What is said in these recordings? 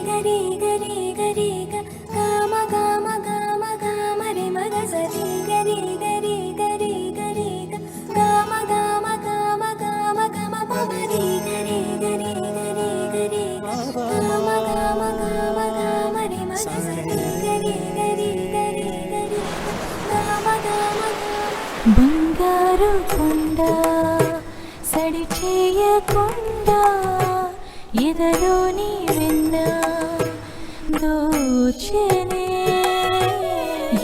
గరి గరి గరి గమ గమ గమ గమ రే మగ సరి గరి గరి గరి గరి గమ గమ గమ గమ గమ పరి గరి గరి గరి గరి గమ గమ గమ గమ రే మగ సరి గరి గరి గరి గరి గమ గమ బంగారు కొండ సడి చేయకుండా ఎదలోని వెన్న దోచెనే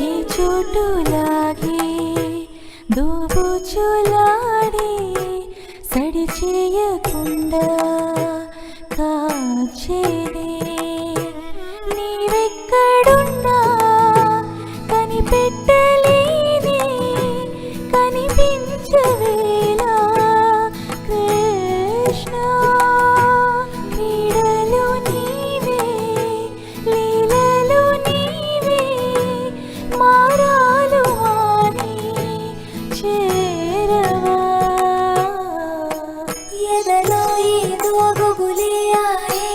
ఈ చోటులాగి దోబుచులాడి సడి చేయకుండా కాచెనే నీవెక్కడున్నా కనిపెట్టలేని కనిపించవేలా కృష్ణ క్రీడలు నీవే లీలలు నీవే మారాలు అని చేరవా ఎదలో ఏదో గుబులే ఆయే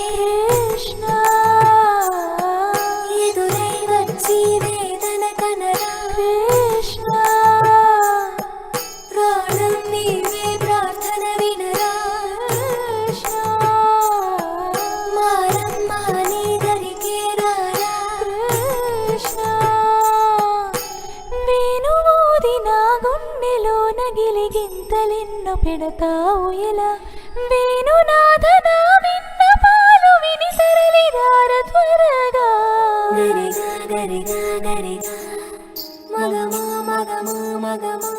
కృష్ణ ఎదురై వచ్చి వేదన కనరా కృష్ణ ప్రాణం నీవే ప్రార్థన వినరా కృష్ణ మారమ్మ నీ దరికే రారా కృష్ణ వేణువూది నా గుండెలో నగిలి గింతలెన్నో పెడతావు ఎలా వేణునాథ నా విన్నపాలు విని తరలిరార త్వరగా గరిగా గరిగా గరిగా మగమా మగమా మగమా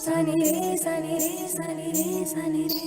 సని రే సని రే సని రే సని రే